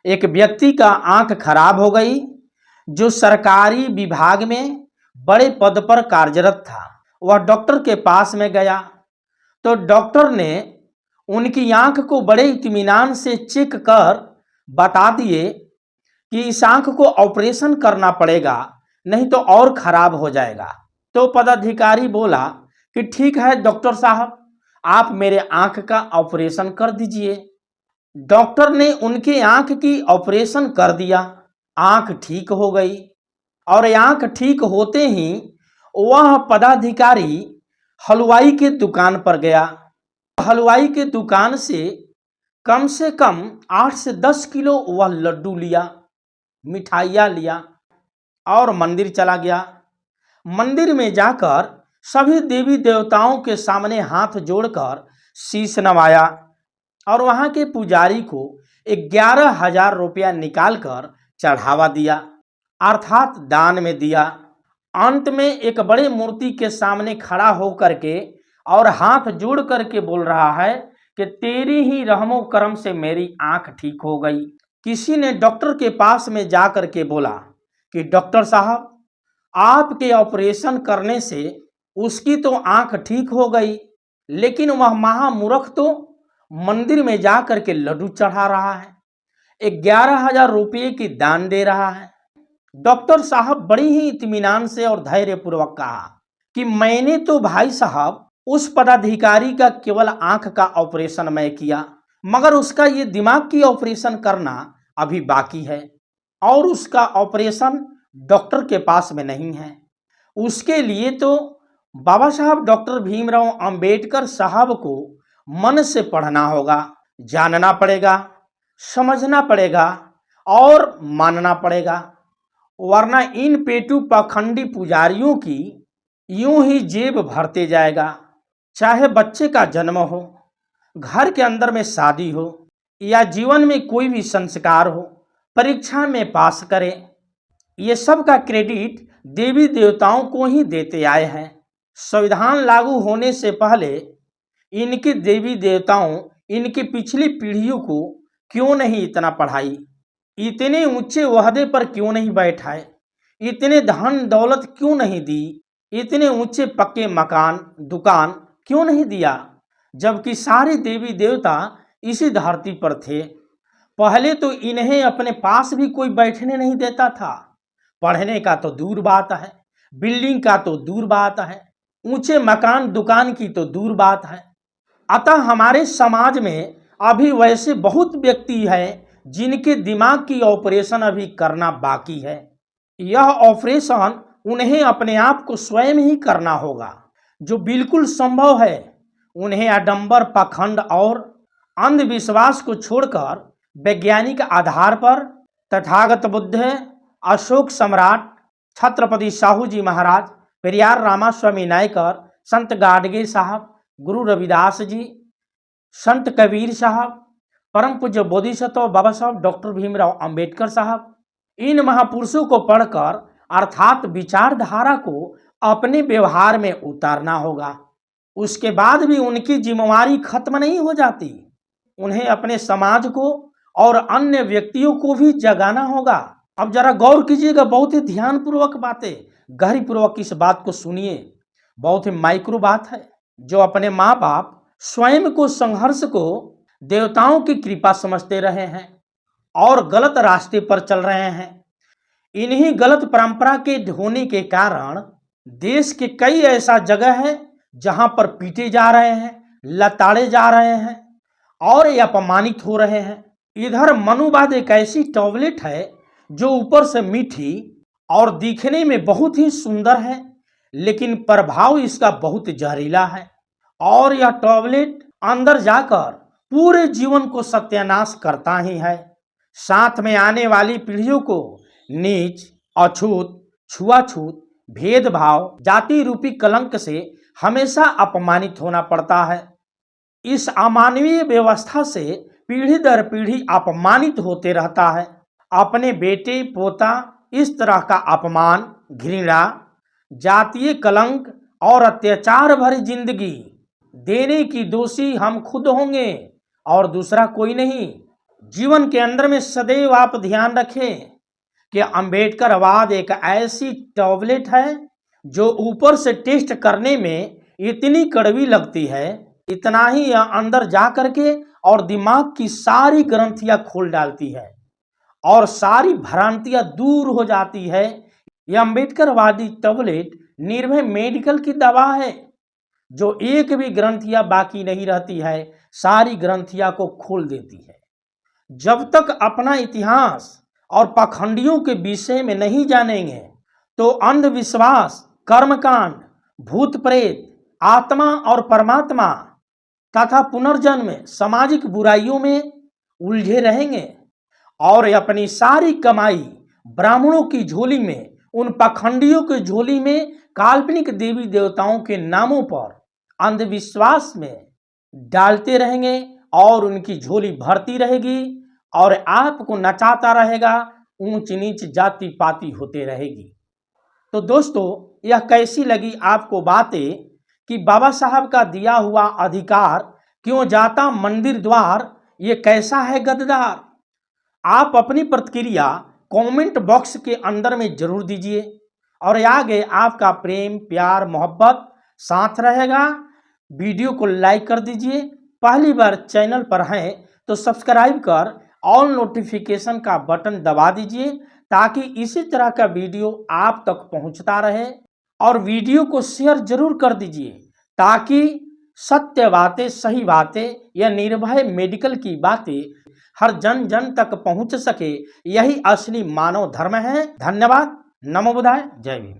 एक व्यक्ति का आंख खराब हो गई जो सरकारी विभाग में बड़े पद पर कार्यरत था। वह डॉक्टर के पास में गया तो डॉक्टर ने उनकी आंख को बड़े इत्मीनान से चेक कर बता दिए कि इस आंख को ऑपरेशन करना पड़ेगा, नहीं तो और खराब हो जाएगा। तो पदाधिकारी बोला कि ठीक है डॉक्टर साहब, आप मेरे आंख का ऑपरेशन कर दीजिए। डॉक्टर ने उनके आंख की ऑपरेशन कर दिया। आंख ठीक हो गई और आंख ठीक होते ही वह पदाधिकारी हलवाई के दुकान पर गया। हलवाई के दुकान से कम 8 से 10 किलो वह लड्डू लिया, मिठाइयाँ लिया और मंदिर चला गया। मंदिर में जाकर सभी देवी देवताओं के सामने हाथ जोड़कर शीश नवाया और वहां के पुजारी को 11,000 रुपया निकालकर चढ़ावा दिया, अर्थात दान में दिया। अंत में एक बड़े मूर्ति के सामने खड़ा होकर के और हाथ जोड़ करके बोल रहा है कि तेरी ही रहमो करम से मेरी आंख ठीक हो गई। किसी ने डॉक्टर के पास में जा करके बोला कि डॉक्टर साहब, आपके ऑपरेशन करने से उसकी तो आंख ठीक हो गई, लेकिन वह महामूर्ख तो मंदिर में जा करके लड्डू चढ़ा रहा है, 11,000 रुपये की दान दे रहा है। डॉक्टर साहब बड़ी ही इत्मीनान से और धैर्यपूर्वक कहा कि मैंने तो भाई साहब उस पदाधिकारी का केवल आंख का ऑपरेशन मैं किया, मगर उसका ये दिमाग की ऑपरेशन करना अभी बाकी है और उसका ऑपरेशन डॉक्टर के पास में नहीं है। उसके लिए तो बाबा साहब डॉक्टर भीमराव अंबेडकर साहब को मन से पढ़ना होगा, जानना पड़ेगा, समझना पड़ेगा और मानना पड़ेगा, वरना इन पेटू पाखंडी पुजारियों की यूं ही जेब भरते जाएगा। चाहे बच्चे का जन्म हो, घर के अंदर में शादी हो या जीवन में कोई भी संस्कार हो, परीक्षा में पास करे, ये सब का क्रेडिट देवी देवताओं को ही देते आए हैं। संविधान लागू होने से पहले इनके देवी देवताओं इनकी पिछली पीढ़ियों को क्यों नहीं इतना पढ़ाई, इतने ऊंचे ओहदे पर क्यों नहीं बैठाए, इतने धन दौलत क्यों नहीं दी, इतने ऊंचे पक्के मकान दुकान क्यों नहीं दिया, जबकि सारे देवी देवता इसी धरती पर थे। पहले तो इन्हें अपने पास भी कोई बैठने नहीं देता था। पढ़ने का तो दूर बात है, बिल्डिंग का तो दूर बात है, ऊंचे मकान दुकान की तो दूर बात है। अतः हमारे समाज में अभी वैसे बहुत व्यक्ति हैं जिनके दिमाग की ऑपरेशन अभी करना बाकी है। यह ऑपरेशन उन्हें अपने आप को स्वयं ही करना होगा, जो बिल्कुल संभव है। उन्हें आडंबर, पाखंड और अंधविश्वास को छोड़कर वैज्ञानिक आधार पर तथागत बुद्ध, अशोक सम्राट, छत्रपति साहू जी महाराज, पेरियार रामास्वामी नायकर, संत गाडगे साहब, गुरु रविदास जी, संत कबीर साहब, परम पूज्य बोधिसत्व बाबा साहब डॉक्टर भीमराव अंबेडकर साहब, इन महापुरुषों को पढ़कर अर्थात विचारधारा को अपने व्यवहार में उतारना होगा। उसके बाद भी उनकी जिम्मेवारी खत्म नहीं हो जाती। उन्हें अपने समाज को और अन्य व्यक्तियों को भी जगाना होगा। अब जरा गौर कीजिएगा, बहुत ही ध्यानपूर्वक बातें, गहरीपूर्वक इस बात को सुनिए। बहुत ही माइक्रो बात है। जो अपने माँ बाप स्वयं को संघर्ष को देवताओं की कृपा समझते रहे हैं और गलत रास्ते पर चल रहे हैं, इन्हीं गलत परंपरा के होने के कारण देश के कई ऐसा जगह है जहां पर पीटे जा रहे हैं, लताड़े जा रहे हैं और ये अपमानित हो रहे हैं। इधर मनुवाद एक ऐसी टॉबलेट है जो ऊपर से मीठी और दिखने में बहुत ही सुंदर है, लेकिन प्रभाव इसका बहुत जहरीला है और यह टॉबलेट अंदर जाकर पूरे जीवन को सत्यानाश करता ही है। साथ में आने वाली पीढ़ियों को नीच, अछूत, छुआछूत, भेदभाव, जाति रूपी कलंक से हमेशा अपमानित होना पड़ता है। इस अमानवीय व्यवस्था से पीढ़ी दर पीढ़ी अपमानित होते रहता है। अपने बेटे पोता इस तरह का अपमान, घृणा, जातीय कलंक और अत्याचार भरी जिंदगी देने की दोषी हम खुद होंगे और दूसरा कोई नहीं। जीवन के अंदर में सदैव आप ध्यान रखें कि अंबेडकरवाद एक ऐसी टैबलेट है जो ऊपर से टेस्ट करने में इतनी कड़वी लगती है, इतना ही यह अंदर जा करके और दिमाग की सारी ग्रंथियां खोल डालती है और सारी भ्रांतियां दूर हो जाती है। यह अंबेडकरवादी टैबलेट निर्भय मेडिकल की दवा है जो एक भी ग्रंथियां बाकी नहीं रहती है, सारी ग्रंथियां को खोल देती है। जब तक अपना इतिहास और पाखंडियों के विषय में नहीं जानेंगे तो अंधविश्वास, कर्मकांड, भूत प्रेत, आत्मा और परमात्मा तथा पुनर्जन्म, सामाजिक बुराइयों में उलझे रहेंगे और अपनी सारी कमाई ब्राह्मणों की झोली में, उन पाखंडियों की झोली में काल्पनिक देवी देवताओं के नामों पर अंधविश्वास में डालते रहेंगे और उनकी झोली भरती रहेगी और आपको नचाता रहेगा, ऊंच नीच जाति पाति होते रहेगी। तो दोस्तों, यह कैसी लगी आपको बातें कि बाबा साहब का दिया हुआ अधिकार क्यों जाता मंदिर द्वार, ये कैसा है गद्दार? आप अपनी प्रतिक्रिया कमेंट बॉक्स के अंदर में जरूर दीजिए और आगे आपका प्रेम, प्यार, मोहब्बत साथ रहेगा। वीडियो को लाइक कर दीजिए, पहली बार चैनल पर हैं तो सब्सक्राइब कर ऑल नोटिफिकेशन का बटन दबा दीजिए ताकि इसी तरह का वीडियो आप तक पहुंचता रहे और वीडियो को शेयर जरूर कर दीजिए ताकि सत्य बातें, सही बातें या निर्भय मेडिकल की बातें हर जन जन तक पहुंच सके। यही असली मानव धर्म है। धन्यवाद। नमो बुद्धाय। जय भीम।